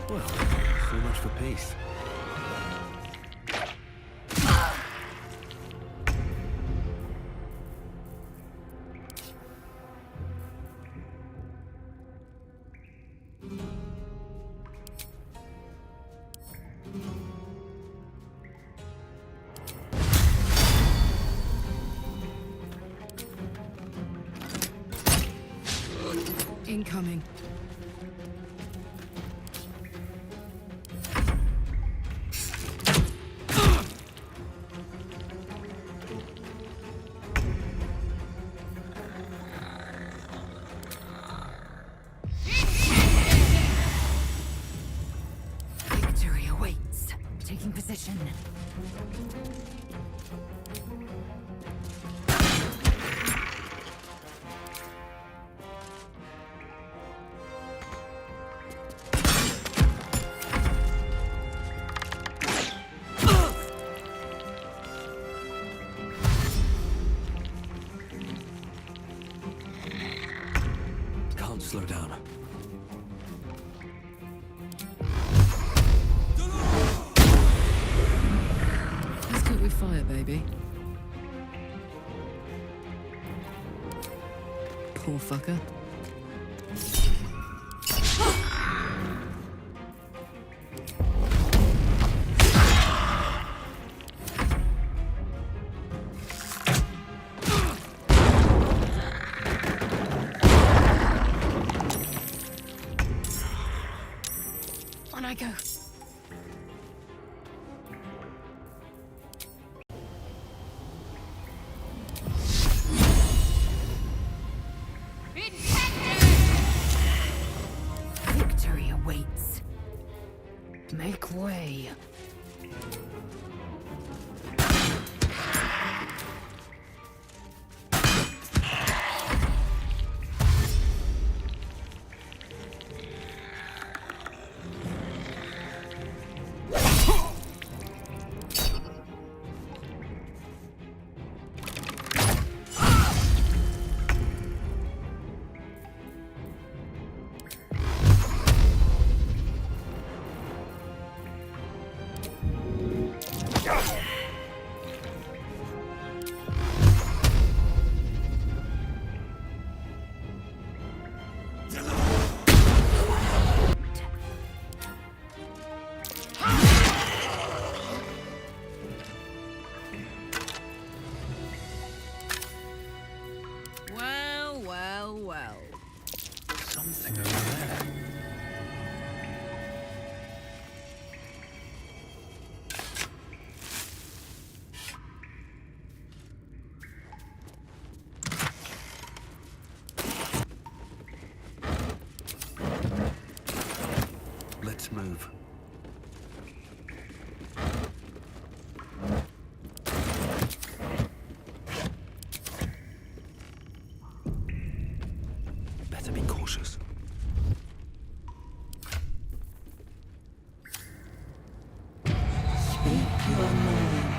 Well, so much for peace. Incoming. Victory awaits. Taking position. Can't slow down. Let's cook with fire, baby. Poor fucker. On I go. Victory awaits. Make way. Well, well, well. Something over there. Let's move. Better be cautious. Speak your name.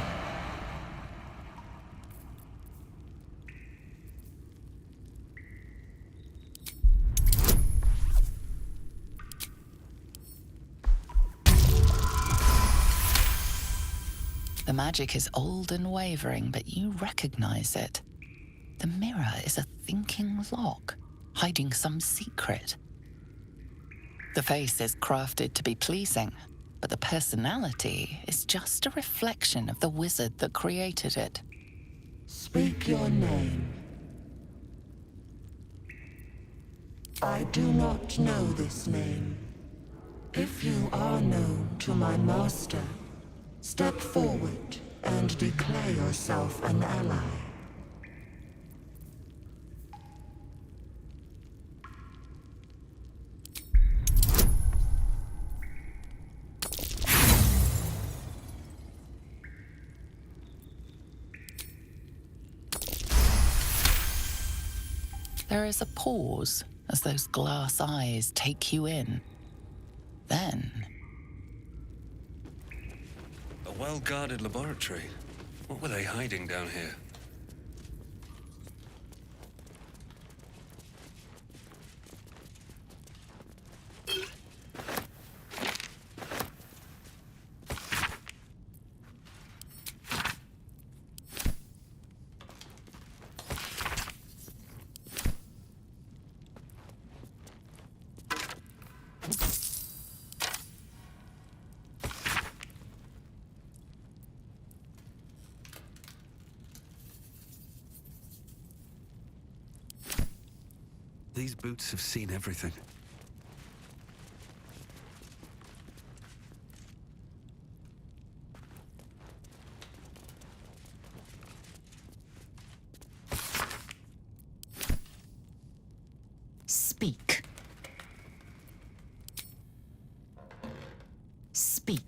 The magic is old and wavering, but you recognize it. The mirror is a thinking lock, hiding some secret. The face is crafted to be pleasing, but the personality is just a reflection of the wizard that created it. Speak your name. I do not know this name. If you are known to my master, step forward and declare yourself an ally. There is a pause as those glass eyes take you in. Then, A well-guarded laboratory. What were they hiding down here? These boots have seen everything. Speak. Speak.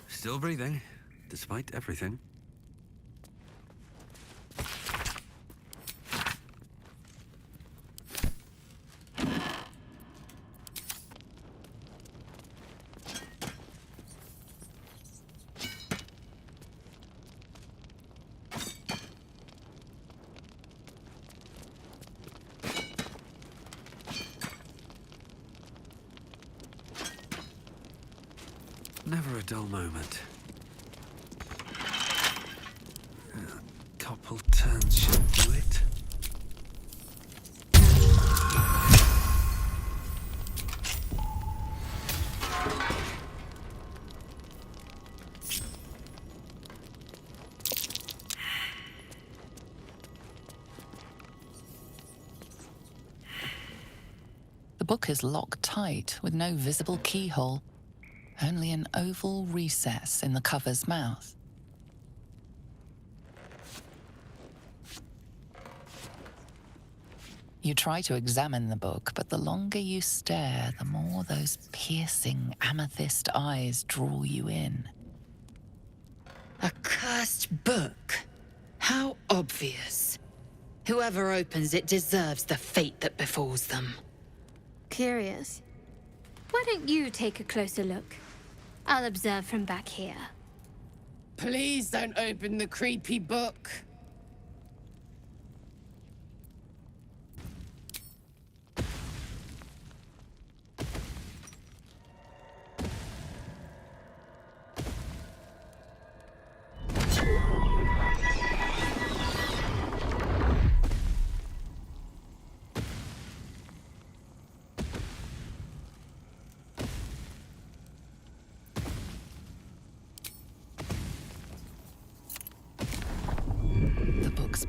Still breathing, despite everything. Never a dull moment. A couple turns should do it. The book is locked tight with no visible keyhole. Only an oval recess in the cover's mouth. You try to examine the book, but the longer you stare, the more those piercing amethyst eyes draw you in. A cursed book. How obvious. Whoever opens it deserves the fate that befalls them. Curious. Why don't you take a closer look? I'll observe from back here. Please don't open the creepy book.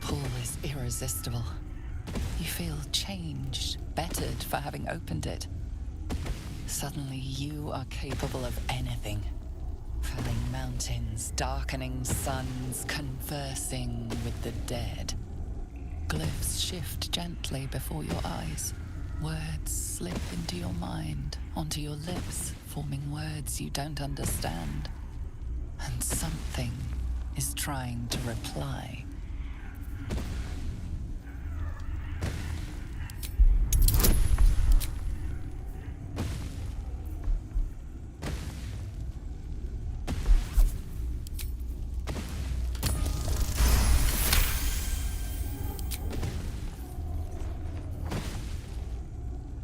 Pull is irresistible. You feel changed, bettered for having opened it. Suddenly you are capable of anything. Felling mountains, darkening suns, conversing with the dead. Glyphs shift gently before your eyes. Words slip into your mind, onto your lips, forming words you don't understand. And something is trying to reply.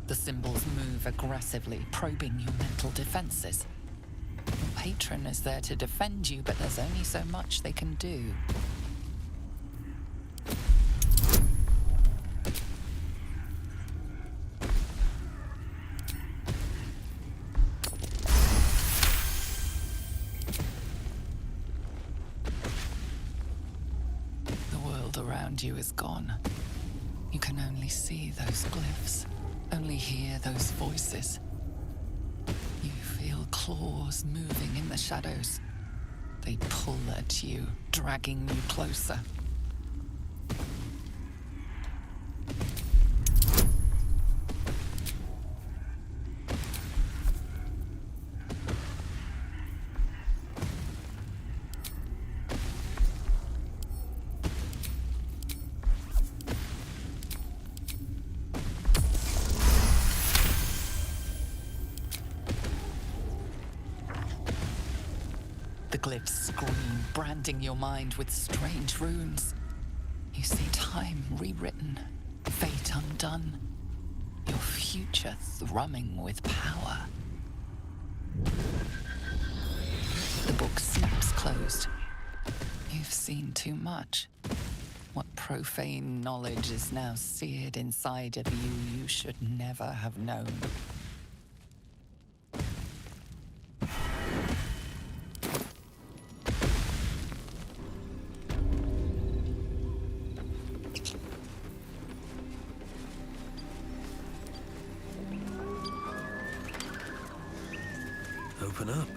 The symbols move aggressively, probing your mental defenses. Your patron is there to defend you, but there's only so much they can do. The world around you is gone. You can only see those glyphs. Only hear those voices. You feel claws moving in the shadows. They pull at you, dragging you closer. The glyphs scream, branding your mind with strange runes. You see time rewritten, fate undone, your future thrumming with power. The book snaps closed, You've seen too much. What profane knowledge is now seared inside of you should never have known. Open up.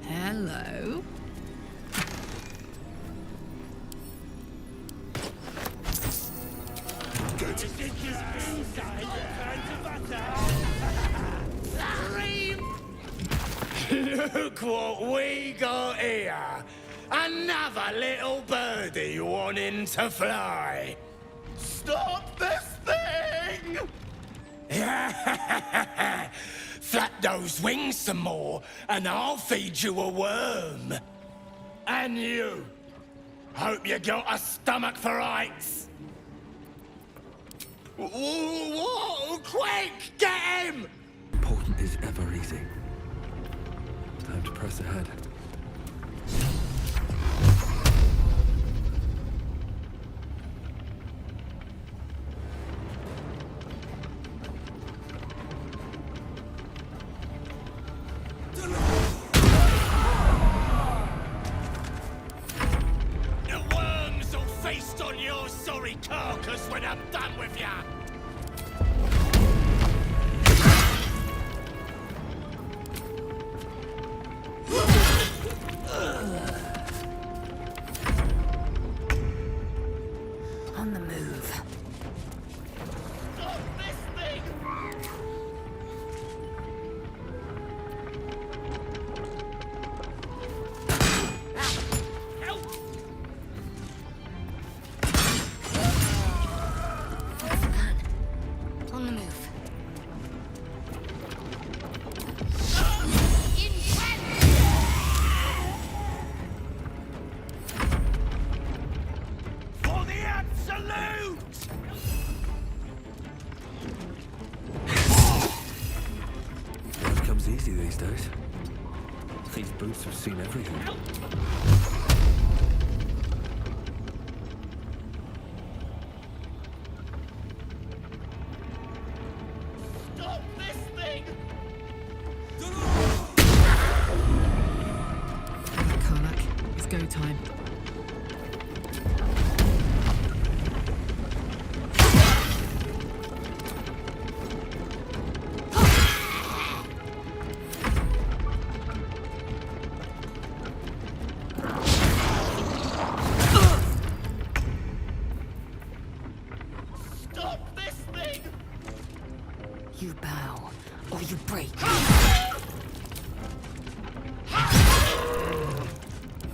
Hello. Look what we got here. Another little birdie wanting to fly. Stop this thing! Flap those wings some more, and I'll feed you a worm. And you. Hope you got a stomach for heights. Whoa, quick, get him! Important is ever easy. Time to press ahead. The worms will feast on your sorry carcass when I'm done with ya! On the move. Stop this thing! Help! On the move. For the absolute! Life comes easy these days. These boots have seen everything. Stop this thing! Karnak, it's go time. Stop this thing! You bow, or you break.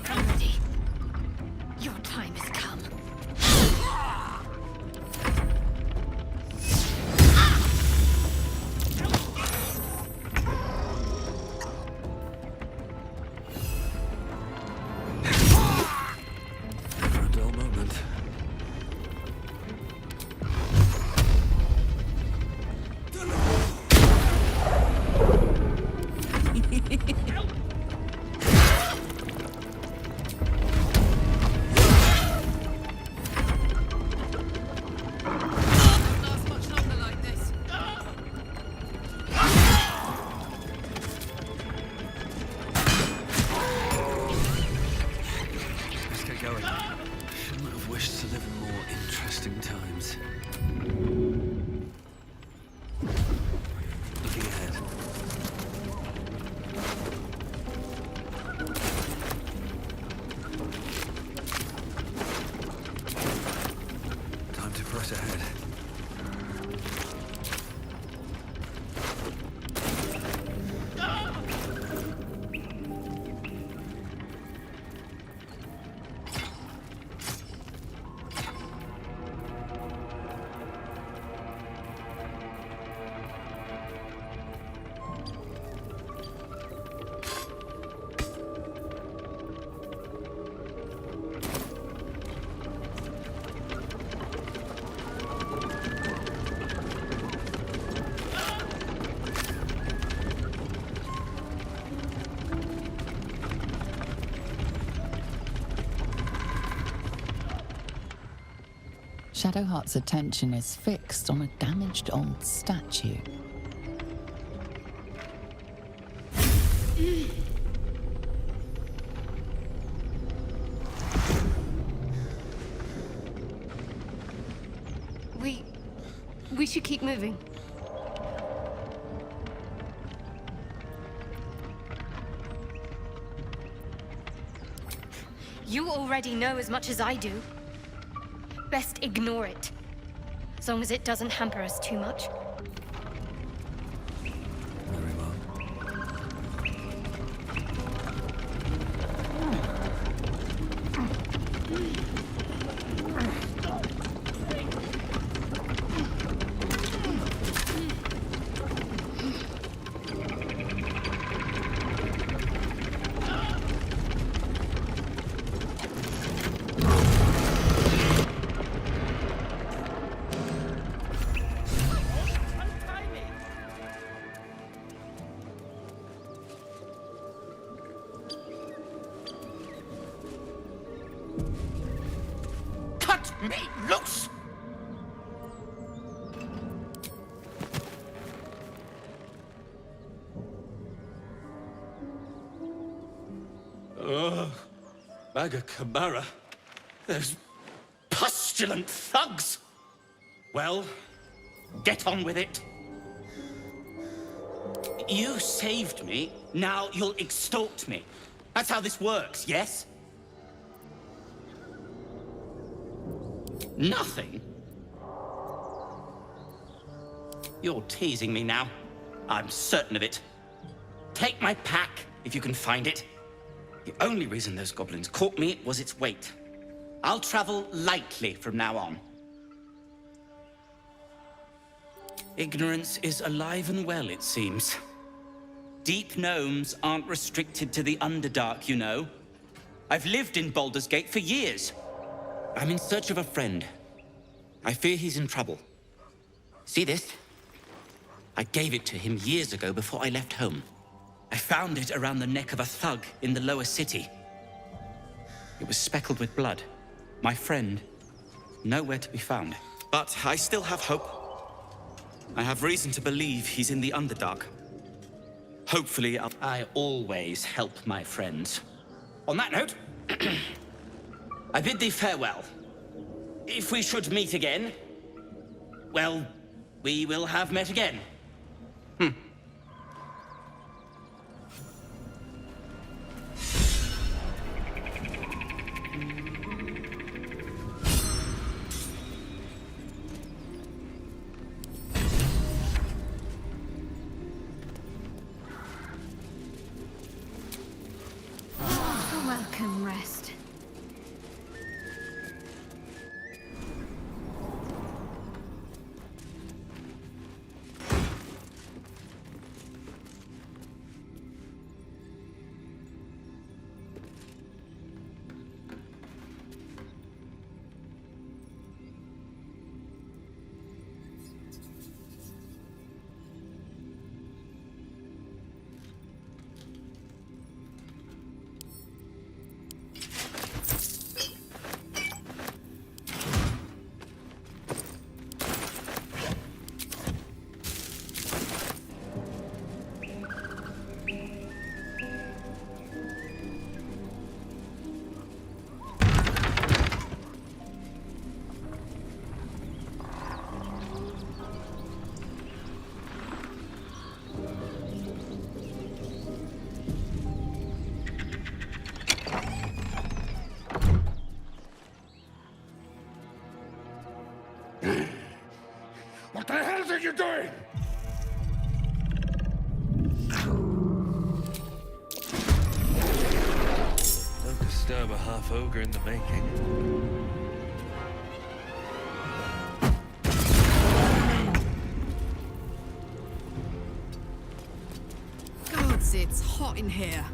I'm ready. Shadowheart's attention is fixed on a damaged old statue. We should keep moving. You already know as much as I do. Best ignore it. As long as it doesn't hamper us too much. Very well. Cut me loose! Ugh. Bagacabara. Those pustulant thugs! Well, get on with it. You saved me, now you'll extort me. That's how this works, yes? Nothing? You're teasing me now. I'm certain of it. Take my pack, if you can find it. The only reason those goblins caught me was its weight. I'll travel lightly from now on. Ignorance is alive and well, it seems. Deep gnomes aren't restricted to the Underdark, you know. I've lived in Baldur's Gate for years. I'm in search of a friend. I fear he's in trouble. See this? I gave it to him years ago before I left home. I found it around the neck of a thug in the lower city. It was speckled with blood. My friend, nowhere to be found. But I still have hope. I have reason to believe he's in the Underdark. Hopefully, I always help my friends. On that note, I bid thee farewell. If we should meet again, well, we will have met again. Welcome, rest. What the hell are you doing? Don't disturb a half-ogre in the making. Gods, it's hot in here.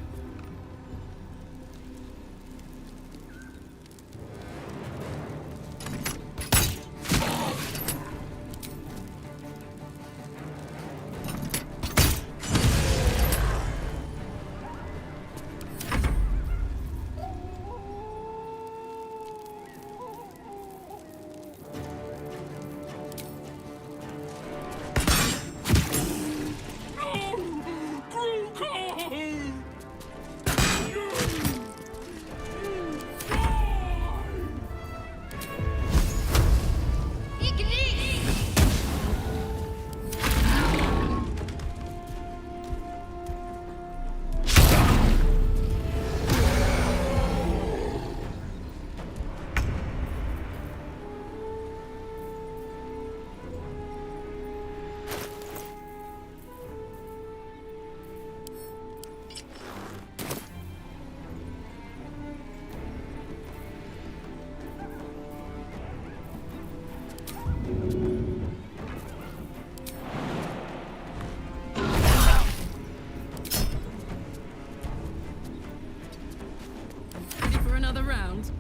another round?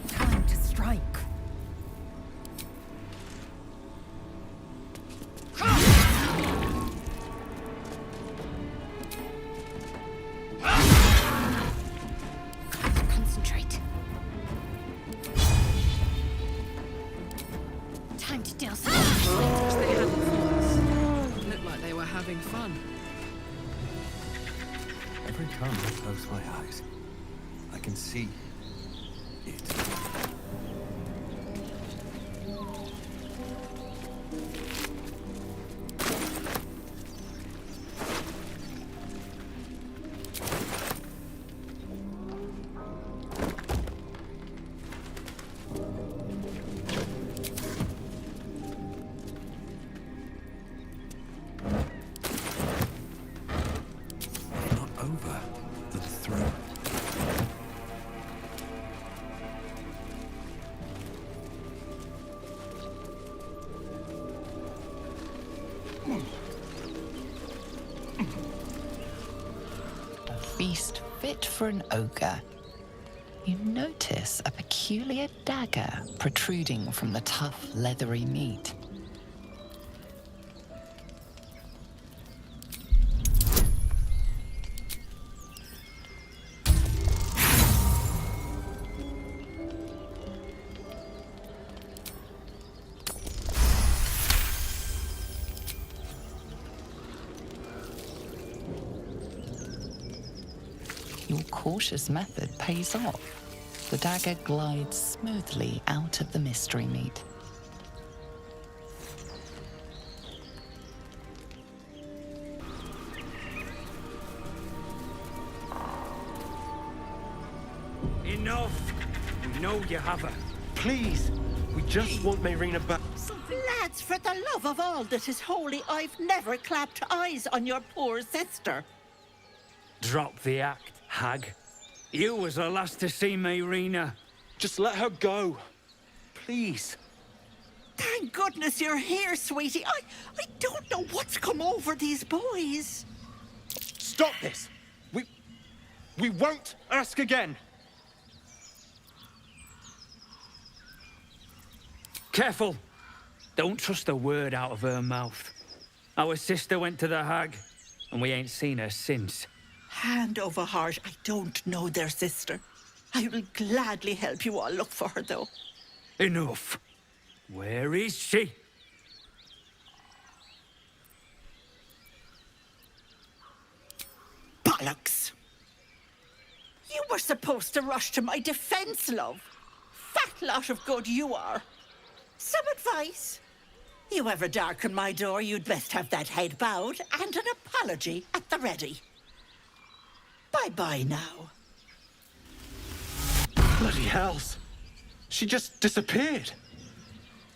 Time to strike. Concentrate. Time to deal some. They hadn't thoughts. Looked like they were having fun. Every time I close my eyes, I can see it. Not over the throne. A feast fit for an ogre. You notice a peculiar dagger protruding from the tough, leathery meat. Your cautious method pays off. The dagger glides smoothly out of the mystery meat. Enough! We know you have her. Please, we just want Mayrina back. Lads, for the love of all that is holy, I've never clapped eyes on your poor sister. Drop the act, hag. You was the last to see Mayrina. Just let her go. Please. Thank goodness you're here, sweetie. I don't know what's come over these boys. Stop this. We won't ask again. Careful. Don't trust a word out of her mouth. Our sister went to the hag, and we ain't seen her since. Hand over heart, I don't know their sister. I will gladly help you all look for her, though. Enough. Where is she? Bollocks! You were supposed to rush to my defense, love. Fat lot of good you are. Some advice? You ever darken my door, you'd best have that head bowed and an apology at the ready. Bye-bye now. Bloody hells. She just disappeared.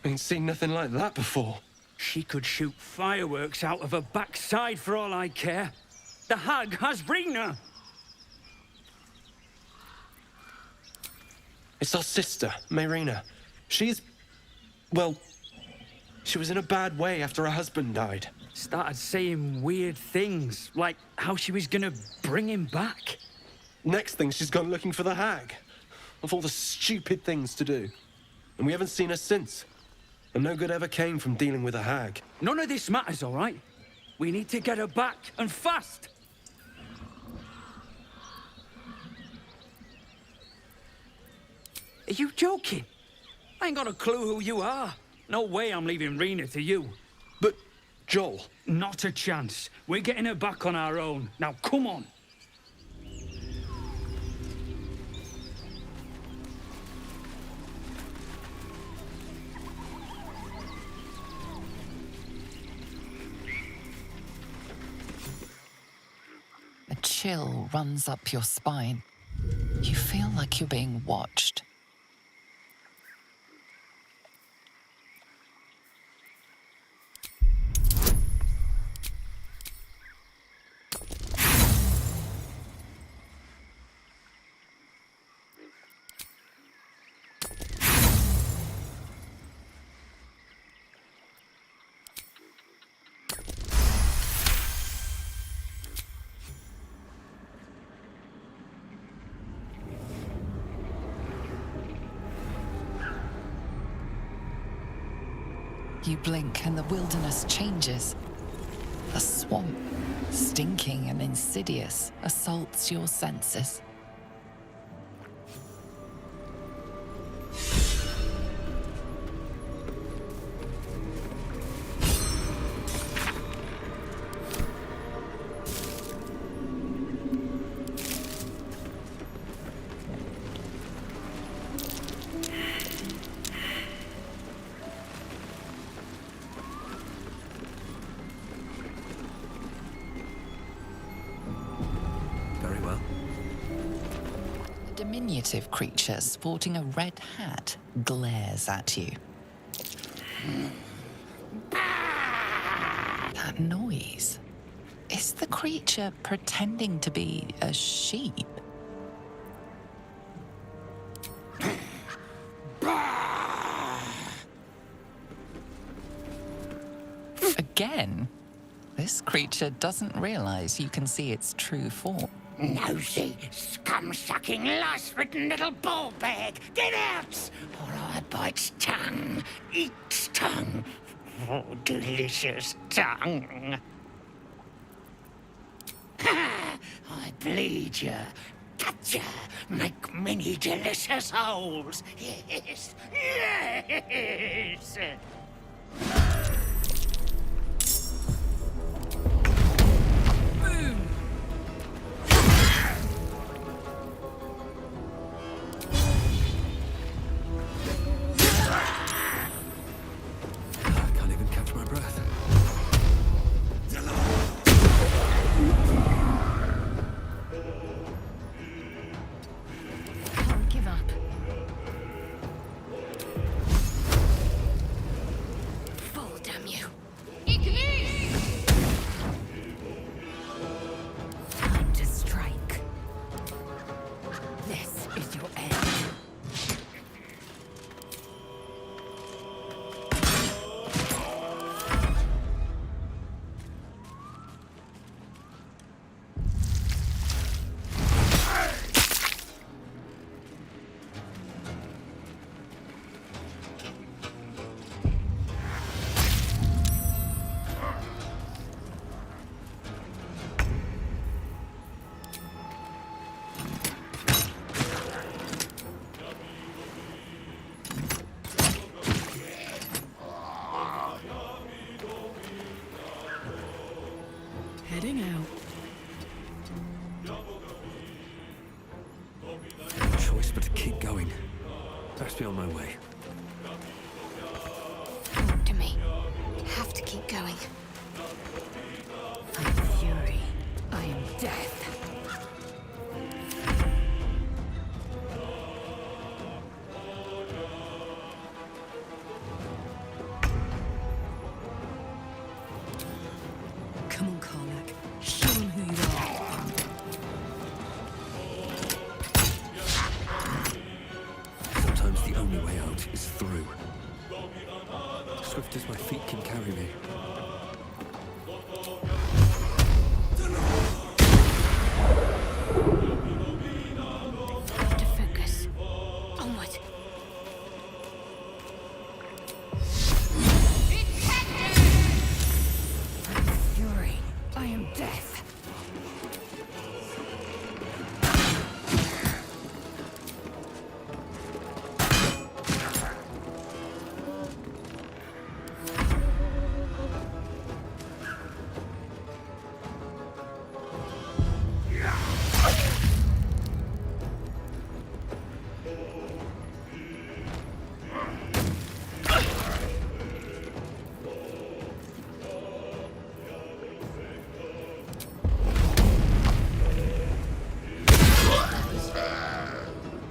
Ain't seen nothing like that before. She could shoot fireworks out of her backside for all I care. The hag has Rena. It's our sister, Mayrina. She's... well... she was in a bad way after her husband died. Started saying weird things, like how she was gonna bring him back. Next thing, she's gone looking for the hag. Of all the stupid things to do. And we haven't seen her since. And no good ever came from dealing with a hag. None of this matters, all right? We need to get her back, and fast! Are you joking? I ain't got a clue who you are. No way I'm leaving Rena to you. But, Joel... Not a chance. We're getting her back on our own. Now, come on. A chill runs up your spine. You feel like you're being watched. You blink and the wilderness changes. A swamp, stinking and insidious, assaults your senses. Diminutive creature sporting a red hat glares at you. That noise. Is the creature pretending to be a sheep? Again, this creature doesn't realize you can see its true form. Nosy, scum-sucking, lice-ridden little ball bag! Get out! Or I bite tongue, eat tongue. Oh, delicious tongue. Ha! I bleed ya, cut ya, make many delicious holes. Yes, yes! Heading out. No choice but to keep going. Best be on my way. Talk to me. Have to keep going. I am fury. I am death. Come on, Karlach. Show them who you are. Sometimes the only way out is through. Swift as my feet can carry me. To focus. Onward. I am fury. I am death.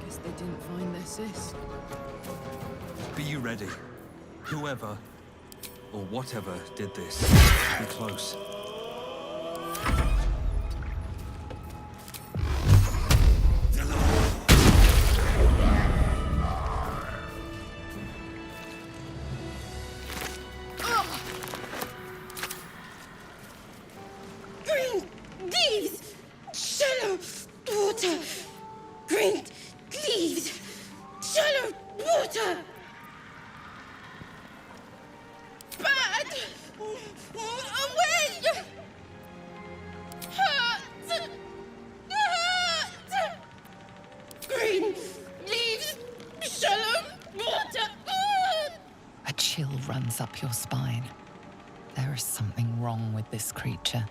Guess they didn't find their sis. Be you ready. Whoever or whatever did this, be close. Green leaves, shallow water. Green leaves, shallow water. up your spine. There is something wrong with this creature.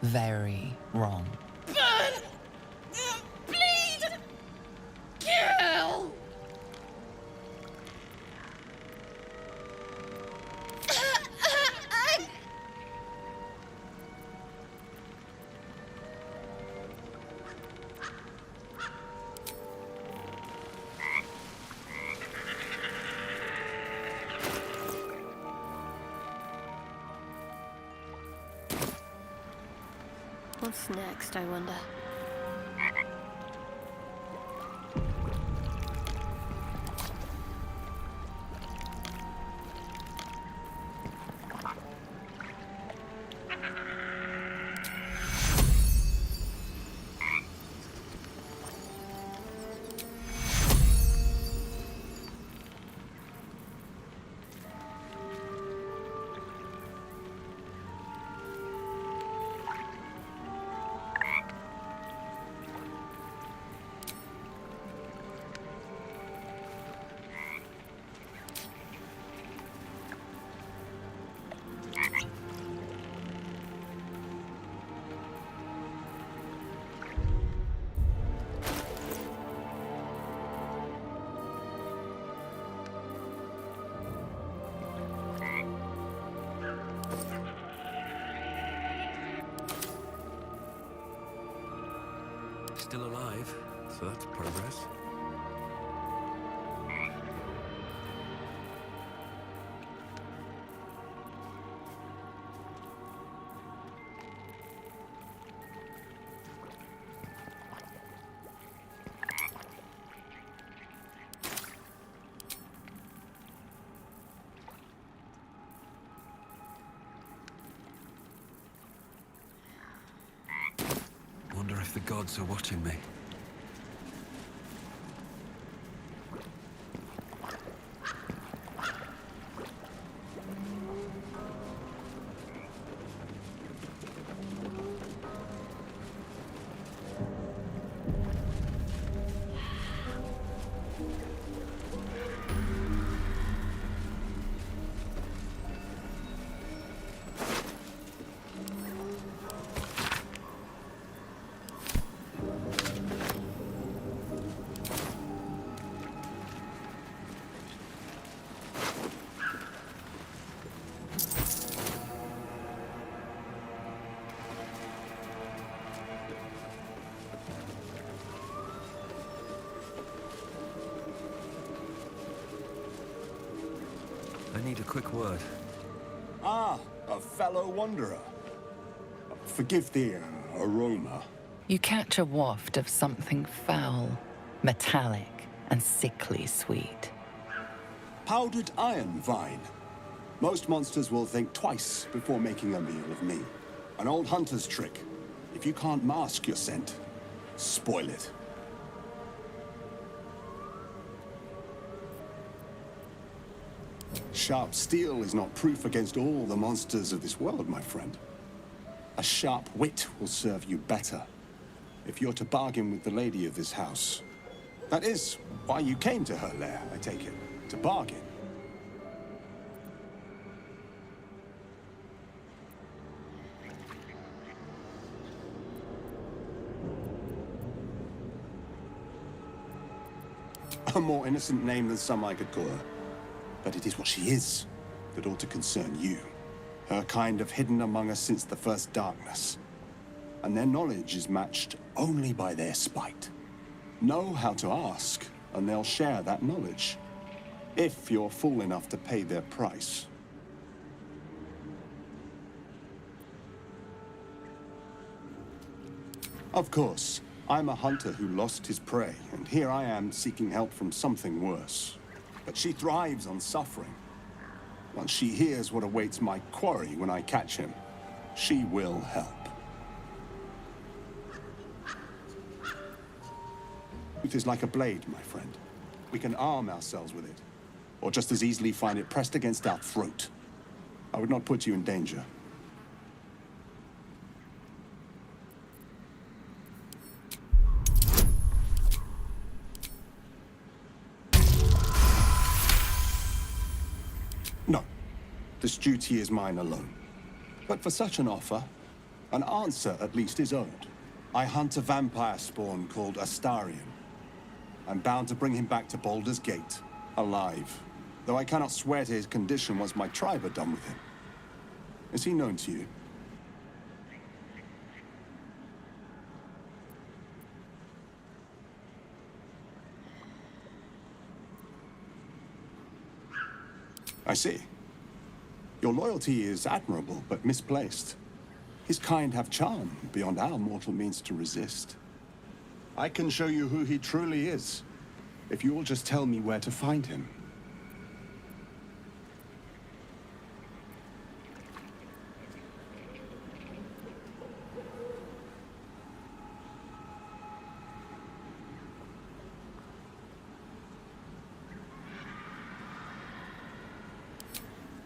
Very wrong. Burn! Bleed! Kill! What's next, I wonder? Still alive, so that's progress. Wonder if the gods are watching me. I need a quick word. Ah, a fellow wanderer. Forgive the aroma. You catch a waft of something foul, metallic, and sickly sweet. Powdered iron vine. Most monsters will think twice before making a meal of me. An old hunter's trick. If you can't mask your scent, spoil it. Sharp steel is not proof against all the monsters of this world, my friend. A sharp wit will serve you better if you're to bargain with the lady of this house. That is why you came to her lair, I take it, to bargain. A more innocent name than some I could call her. But it is what she is that ought to concern you. Her kind have hidden among us since the first darkness. And their knowledge is matched only by their spite. Know how to ask, and they'll share that knowledge. If you're fool enough to pay their price. Of course, I'm a hunter who lost his prey, and here I am seeking help from something worse. But she thrives on suffering. Once she hears what awaits my quarry when I catch him, she will help. It is like a blade, my friend. We can arm ourselves with it, or just as easily find it pressed against our throat. I would not put you in danger. This duty is mine alone. But for such an offer, an answer at least is owed. I hunt a vampire spawn called Astarion. I'm bound to bring him back to Baldur's Gate, alive. Though I cannot swear to his condition once my tribe are done with him. Is he known to you? I see. Your loyalty is admirable, but misplaced. His kind have charm beyond our mortal means to resist. I can show you who he truly is, if you will just tell me where to find him.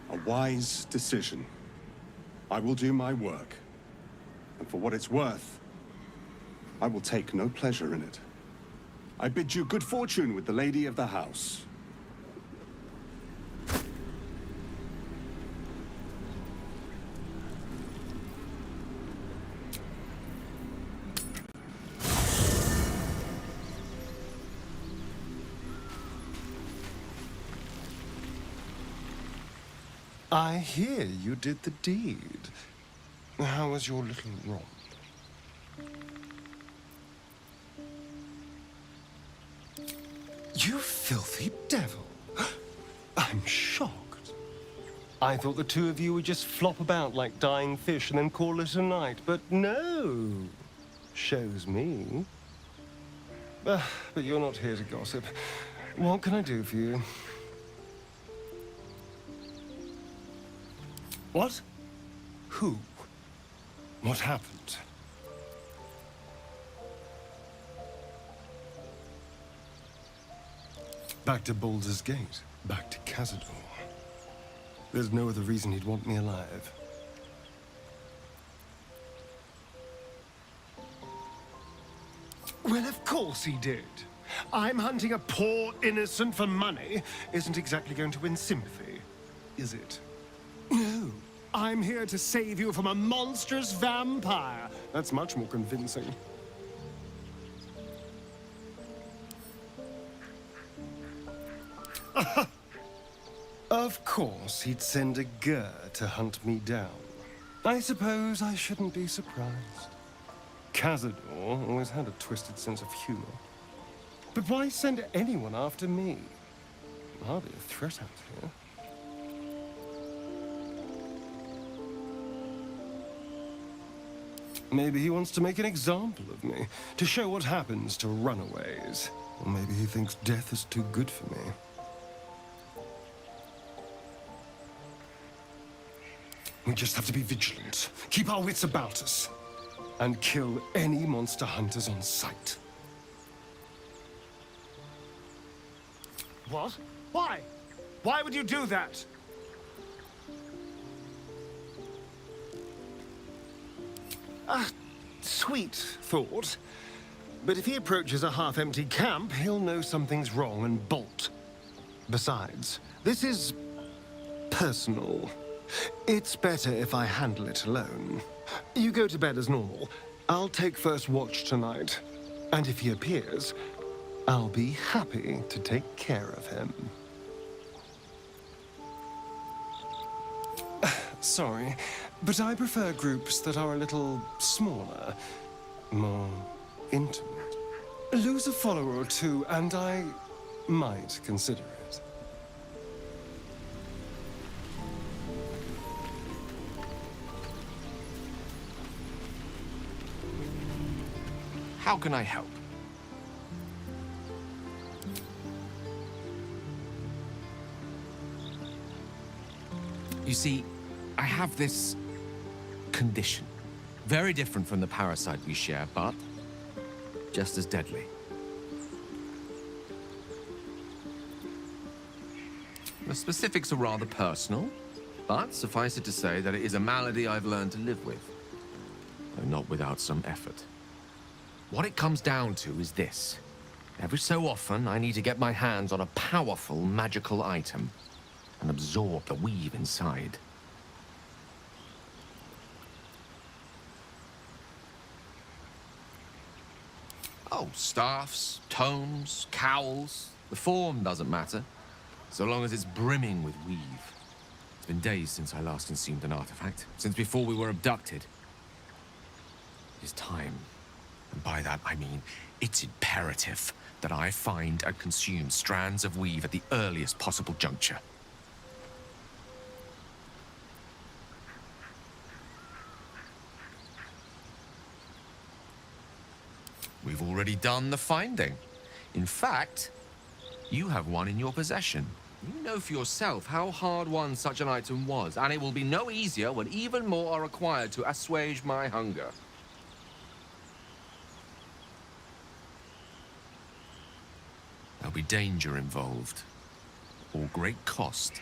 A wise decision. I will do my work. And for what it's worth, I will take no pleasure in it. I bid you good fortune with the lady of the house. I hear you did the deed. How was your little romp? You filthy devil! I'm shocked. I thought the two of you would just flop about like dying fish and then call it a night, but no! Shows me. But you're not here to gossip. What can I do for you? What? Who? What happened? Back to Baldur's Gate. Back to Cazador. There's no other reason he'd want me alive. Well, of course he did. I'm hunting a poor innocent for money isn't exactly going to win sympathy, is it? No. I'm here to save you from a monstrous vampire. That's much more convincing. Of course, he'd send a Guía to hunt me down. I suppose I shouldn't be surprised. Cazador always had a twisted sense of humor. But why send anyone after me? Hardly a threat out here. Maybe he wants to make an example of me, to show what happens to runaways. Or maybe he thinks death is too good for me. We just have to be vigilant, keep our wits about us, and kill any monster hunters on sight. What? Why? Why would you do that? Sweet thought. But if he approaches a half-empty camp, he'll know something's wrong and bolt. Besides, this is personal. It's better if I handle it alone. You go to bed as normal. I'll take first watch tonight. And if he appears, I'll be happy to take care of him. Sorry, but I prefer groups that are a little smaller, more intimate. Lose a follower or two, and I might consider it. How can I help? You see, I have this condition. Very different from the parasite we share, but just as deadly. The specifics are rather personal, but suffice it to say that it is a malady I've learned to live with, though not without some effort. What it comes down to is this. Every so often, I need to get my hands on a powerful magical item and absorb the weave inside. Oh, staffs, tomes, cowls. The form doesn't matter, so long as it's brimming with weave. It's been days since I last consumed an artifact, since before we were abducted. It is time, and by that I mean it's imperative that I find and consume strands of weave at the earliest possible juncture. We've already done the finding. In fact, you have one in your possession. You know for yourself how hard-won such an item was, and it will be no easier when even more are required to assuage my hunger. There'll be danger involved, or great cost.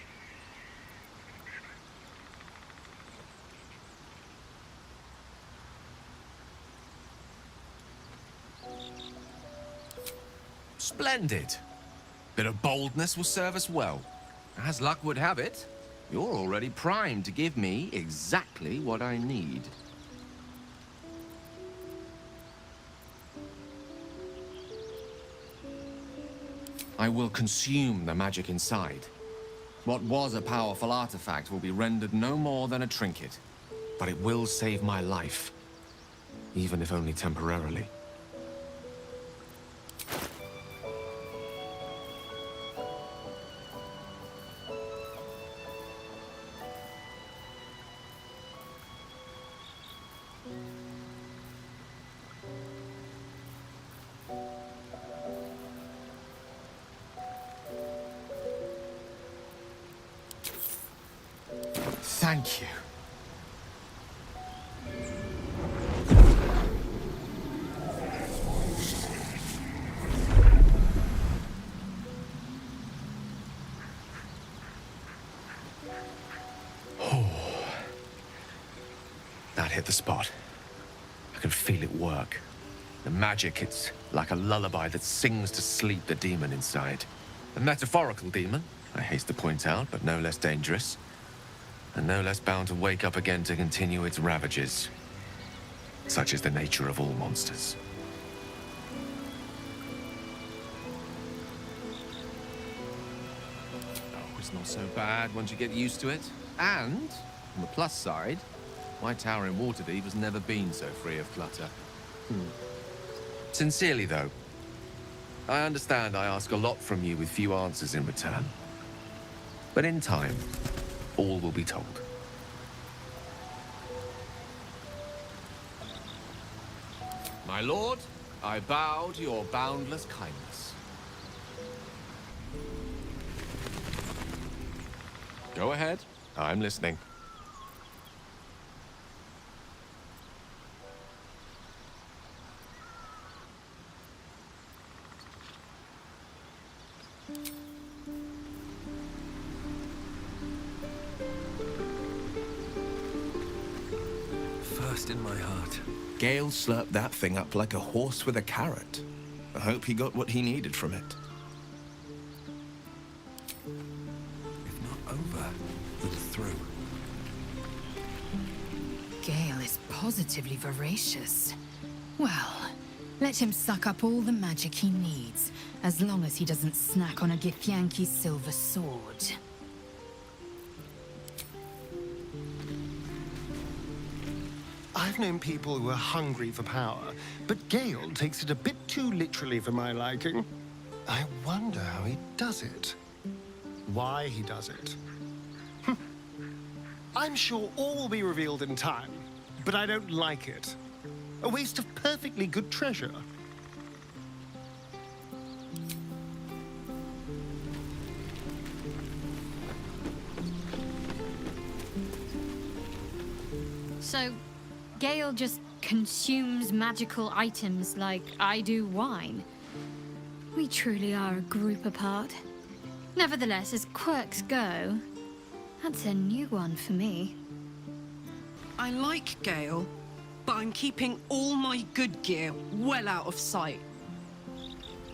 Splendid. Bit of boldness will serve us well. As luck would have it, you're already primed to give me exactly what I need. I will consume the magic inside. What was a powerful artifact will be rendered no more than a trinket, but it will save my life, even if only temporarily. Thank you. Oh, that hit the spot. I can feel it work. The magic, it's like a lullaby that sings to sleep the demon inside. A metaphorical demon, I haste to point out, but no less dangerous. And no less bound to wake up again to continue its ravages. Such is the nature of all monsters. Oh, it's not so bad once you get used to it. And, on the plus side, my tower in Waterdeep has never been so free of clutter. Sincerely, though, I understand I ask a lot from you with few answers in return. But in time, all will be told. My lord, I bow to your boundless kindness. Go ahead. I'm listening. In my heart. Gale slurped that thing up like a horse with a carrot. I hope he got what he needed from it. If not over, then through. Gale is positively voracious. Well, let him suck up all the magic he needs, as long as he doesn't snack on a Githyanki's silver sword. I've known people who are hungry for power, but Gale takes it a bit too literally for my liking. I wonder how he does it. Why he does it. I'm sure all will be revealed in time, but I don't like it. A waste of perfectly good treasure. So, Gale just consumes magical items like I do wine. We truly are a group apart. Nevertheless, as quirks go, that's a new one for me. I like Gale, but I'm keeping all my good gear well out of sight.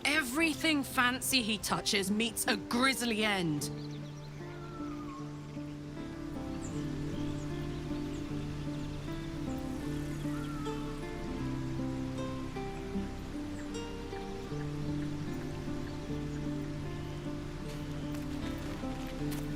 Everything fancy he touches meets a grisly end.